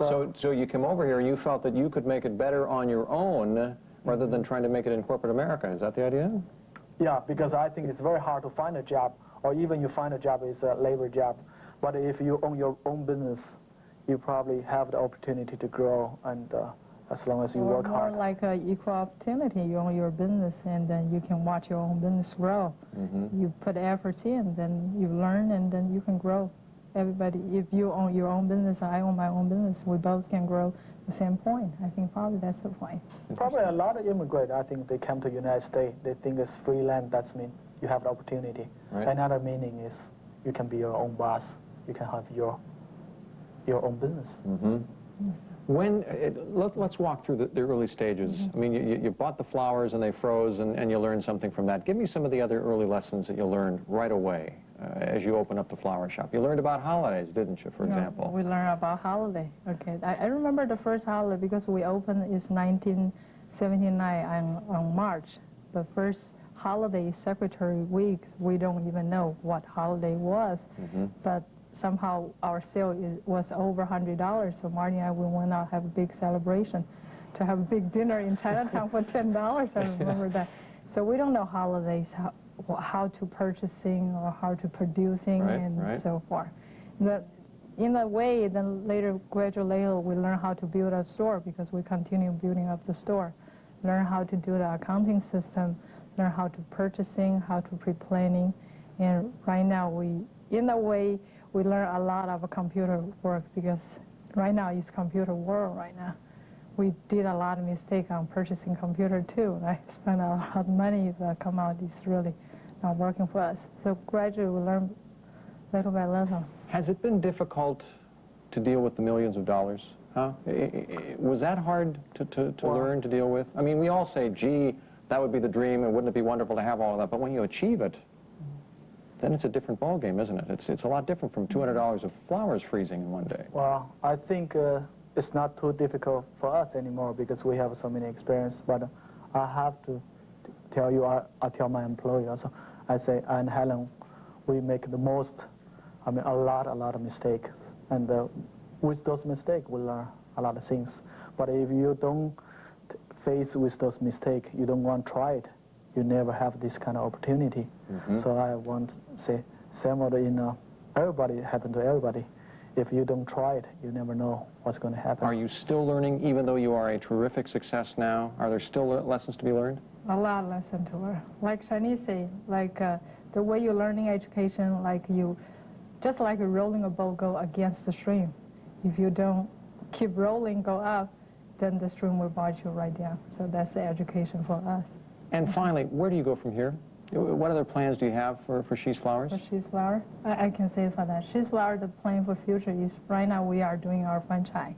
So you came over here and you felt that you could make it better on your own rather than trying to make it in corporate America. Is that the idea? Yeah, because I think it's very hard to find a job, or even you find a job is a labor job. But if you own your own business, you probably have the opportunity to grow, and as long as you work hard. More like equal opportunity. You own your business, and then you can watch your own business grow. You put efforts in, then you learn, and then you can grow. Everybody, if you own your own business, I own my own business, we both can grow the same point. I think probably that's the point. Probably a lot of immigrants, I think they come to the United States, they think it's free land, that's mean you have the opportunity. Right. Another meaning is you can be your own boss, you can have your own business. When, let's walk through the early stages. I mean, you bought the flowers and they froze and you learned something from that. Give me some of the other early lessons that you learned right away as you open up the flower shop. You learned about holidays, didn't you, for example? We learned about holiday. Okay, I remember the first holiday because we opened is 1979 on March. The first holiday is Secretary Weeks. We don't even know what holiday was, but somehow our sale was over $100, so Marty and I, we went out have a big celebration to have a big dinner in Chinatown for $10, I remember that. So we don't know holidays, how to purchasing or how to producing and so forth. In a way, then gradually we learn how to build a store because we continue building up the store. Learn how to do the accounting system, learn how to purchasing, how to pre-planning, and right now in a way, we learn a lot of computer work because right now it's computer world right now. We did a lot of mistakes on purchasing computer too. I spent a lot of money that come out is really not working for us. So gradually we learn little by little. Has it been difficult to deal with the millions of dollars? Huh? Was that hard to learn to deal with? I mean, we all say, gee, that would be the dream and wouldn't it be wonderful to have all of that? But when you achieve it, then it's a different ballgame, isn't it? It's a lot different from $200 of flowers freezing in one day. Well, I think it's not too difficult for us anymore because we have so many experience. But I have to tell you, I tell my employee also, I say, and Helen, we make the most, I mean, a lot of mistakes. And with those mistakes, we learn a lot of things. But if you don't face with those mistakes, you don't want to try it, you never have this kind of opportunity. So I want to say, same in everybody, happen to everybody. If you don't try it, you never know what's going to happen. Are you still learning, even though you are a terrific success now? Are there still lessons to be learned? A lot of lessons to learn. Like Chinese say, like the way you're learning education, like just like rolling a boat go against the stream. If you don't keep rolling, go up, then the stream will barge you right down. So that's the education for us. And finally, where do you go from here? What other plans do you have for Shih's Flowers? For Shih's Flower? I can say for that. Shih's Flower, the plan for future is right now we are doing our franchise.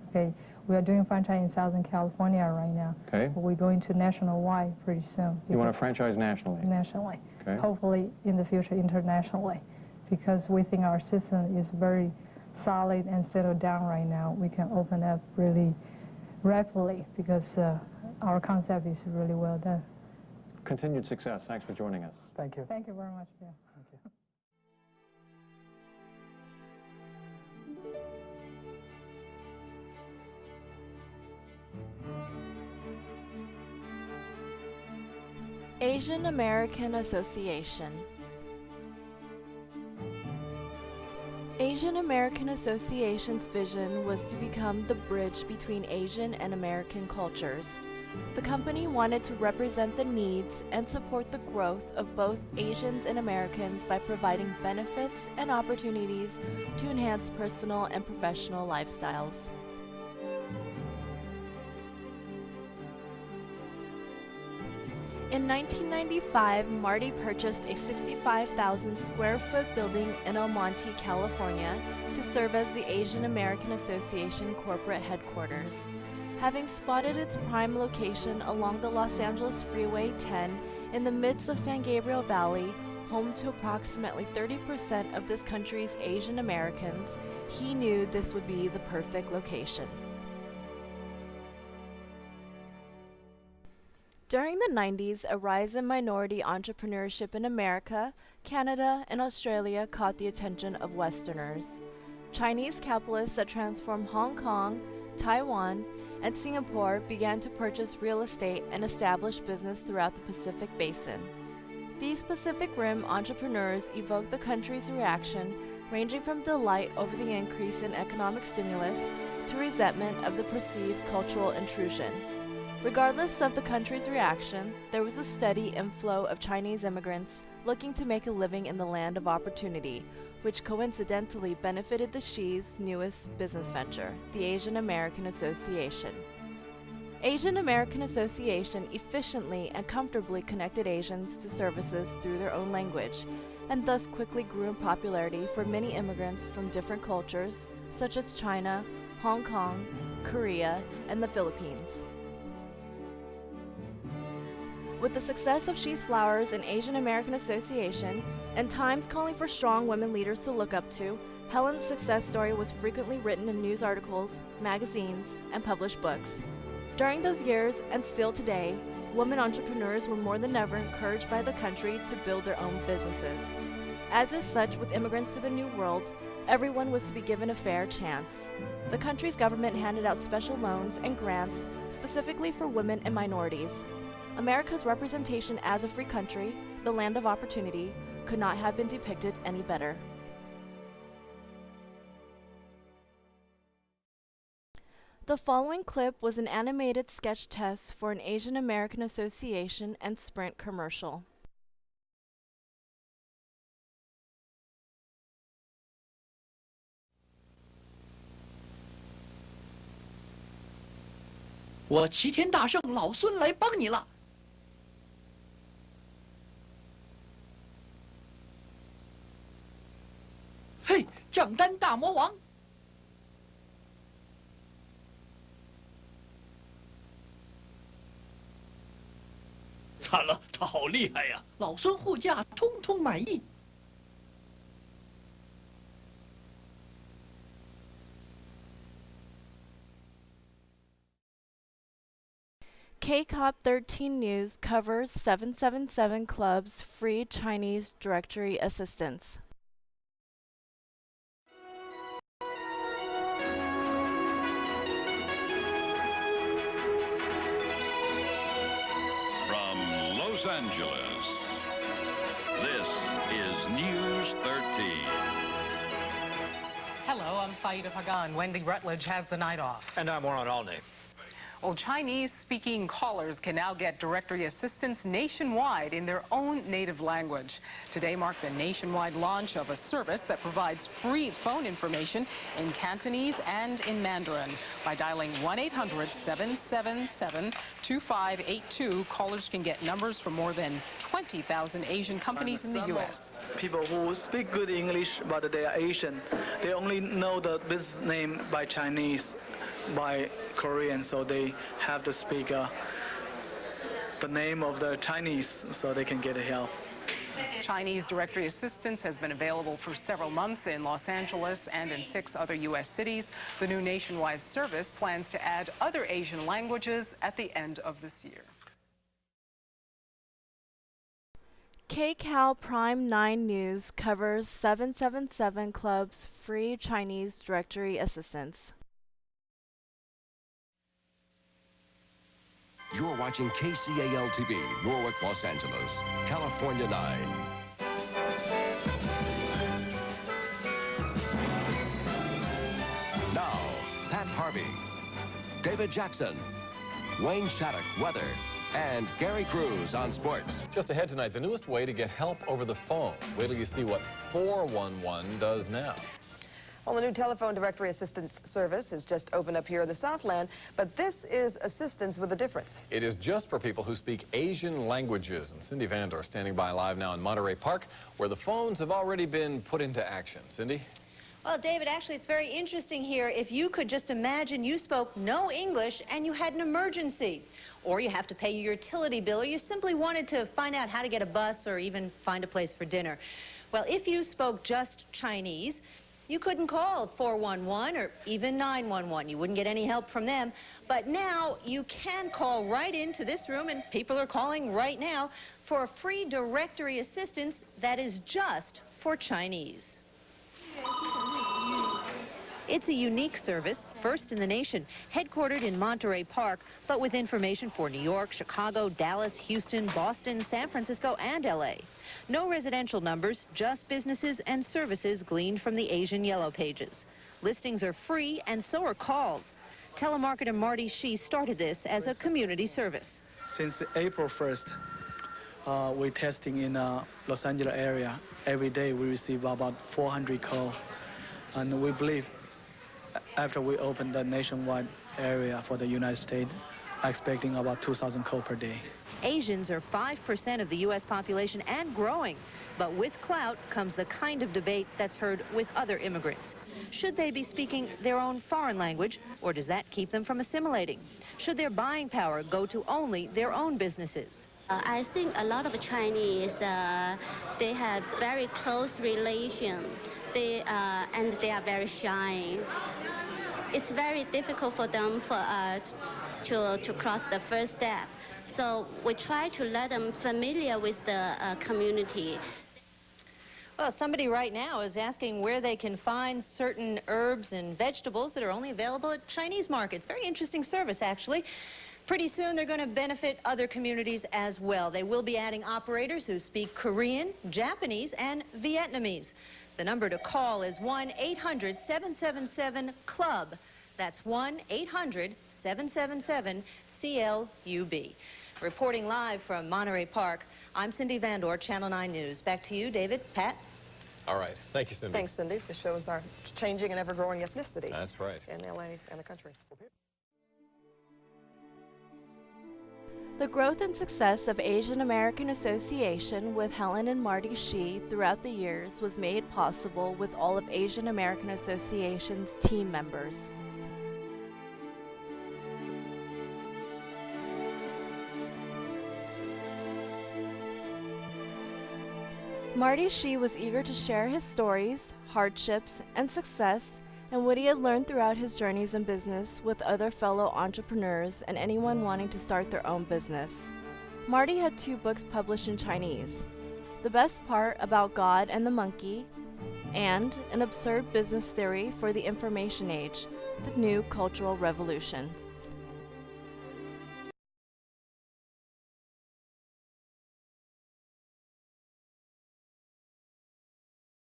Okay, we are doing franchise in Southern California right now. Okay. We're going to nationwide pretty soon. You want to franchise nationally? Nationally. Okay. Hopefully in the future internationally, because we think our system is very solid and settled down right now. We can open up really rapidly because our concept is really well done. Continued success. Thanks for joining us. Thank you. Thank you very much, Bill. Thank you. Asian American Association. Asian American Association's vision was to become the bridge between Asian and American cultures. The company wanted to represent the needs and support the growth of both Asians and Americans by providing benefits and opportunities to enhance personal and professional lifestyles. In 1995, Marty purchased a 65,000 square foot building in El Monte, California to serve as the Asian American Association corporate headquarters. Having spotted its prime location along the Los Angeles Freeway 10 in the midst of San Gabriel Valley, home to approximately 30% of this country's Asian Americans, he knew this would be the perfect location. During the 90s, a rise in minority entrepreneurship in America, Canada, and Australia caught the attention of Westerners. Chinese capitalists that transformed Hong Kong, Taiwan, and Singapore began to purchase real estate and establish business throughout the Pacific Basin. These Pacific Rim entrepreneurs evoked the country's reaction, ranging from delight over the increase in economic stimulus to resentment of the perceived cultural intrusion. Regardless of the country's reaction, there was a steady inflow of Chinese immigrants looking to make a living in the land of opportunity, which coincidentally benefited the Shih's newest business venture, the Asian American Association. Asian American Association efficiently and comfortably connected Asians to services through their own language, and thus quickly grew in popularity for many immigrants from different cultures, such as China, Hong Kong, Korea, and the Philippines. With the success of Shih's Flowers and Asian American Association, and times calling for strong women leaders to look up to, Helen's success story was frequently written in news articles, magazines, and published books. During those years, and still today, women entrepreneurs were more than ever encouraged by the country to build their own businesses. As is such with immigrants to the New World, everyone was to be given a fair chance. The country's government handed out special loans and grants specifically for women and minorities. America's representation as a free country, the land of opportunity, could not have been depicted any better. The following clip was an animated sketch test for an Asian American Association and Sprint commercial. 我齐天大圣老孙来帮你了。嘿，账单大魔王！惨了，他好厉害呀！老孙护驾，通通满意。 KCOP 13 News covers 777 Club's free Chinese directory assistance. From Los Angeles, this is News 13. Hello, I'm Saida Pagan. Wendy Rutledge has the night off. And I'm Warren Alney. Well, Chinese-speaking callers can now get directory assistance nationwide in their own native language. Today marked the nationwide launch of a service that provides free phone information in Cantonese and in Mandarin. By dialing 1-800-777-2582, callers can get numbers from more than 20,000 Asian companies in the U.S. People who speak good English, but they are Asian, they only know the business name by Chinese, by Korean, so they have to speak the name of the Chinese so they can get help. Chinese directory assistance has been available for several months in Los Angeles and in 6 other U.S. cities. The new nationwide service plans to add other Asian languages at the end of this year. KCAL Prime 9 News covers 777 Club's free Chinese directory assistance. You're watching KCAL-TV, Norwalk, Los Angeles, California 9. Now, Pat Harvey, David Jackson, Wayne Shattuck, weather, and Gary Cruz on sports. Just ahead tonight, the newest way to get help over the phone. Wait till you see what 411 does now. Well, the new telephone directory assistance service has just opened up here in the Southland, but this is assistance with a difference. It is just for people who speak Asian languages. And Cindy Vandor standing by live now in Monterey Park, where the phones have already been put into action. Cindy? Well, David, actually, it's very interesting here. If you could just imagine you spoke no English and you had an emergency, or you have to pay your utility bill, or you simply wanted to find out how to get a bus or even find a place for dinner. Well, if you spoke just Chinese, you couldn't call 411 or even 911. You wouldn't get any help from them. But now you can call right into this room, and people are calling right now, for a free directory assistance that is just for Chinese. It's a unique service, first in the nation, headquartered in Monterey Park, but with information for New York, Chicago, Dallas, Houston, Boston, San Francisco, and LA. No residential numbers, just businesses and services gleaned from the Asian Yellow Pages. Listings are free, and so are calls. Telemarketer Marty Shih started this as a community service. Since April 1st, we're testing in Los Angeles area. Every day we receive about 400 calls. And we believe after we open the nationwide area for the United States, expecting about 2,000 calls per day. Asians are 5% of the U.S. population and growing. But with clout comes the kind of debate that's heard with other immigrants. Should they be speaking their own foreign language, or does that keep them from assimilating? Should their buying power go to only their own businesses? I think a lot of Chinese, they have very close relation, and they are very shy. It's very difficult for them to cross the first step. So we try to let them familiar with the community. Well, somebody right now is asking where they can find certain herbs and vegetables that are only available at Chinese markets. Very interesting service, actually. Pretty soon, they're going to benefit other communities as well. They will be adding operators who speak Korean, Japanese, and Vietnamese. The number to call is 1-800-777-CLUB. That's 1-800-777-CLUB. Reporting live from Monterey Park, I'm Cindy Vandor, Channel 9 News. Back to you, David, Pat. All right. Thank you, Cindy. Thanks, Cindy. This shows our changing and ever-growing ethnicity. That's right. In L.A. and the country. The growth and success of Asian American Association with Helen and Marty Shih throughout the years was made possible with all of Asian American Association's team members. Marty Shih was eager to share his stories, hardships, and success, and what he had learned throughout his journeys in business with other fellow entrepreneurs and anyone wanting to start their own business. Marty had 2 books published in Chinese, The Best Part About God and the Monkey, and An Absurd Business Theory for the Information Age, The New Cultural Revolution.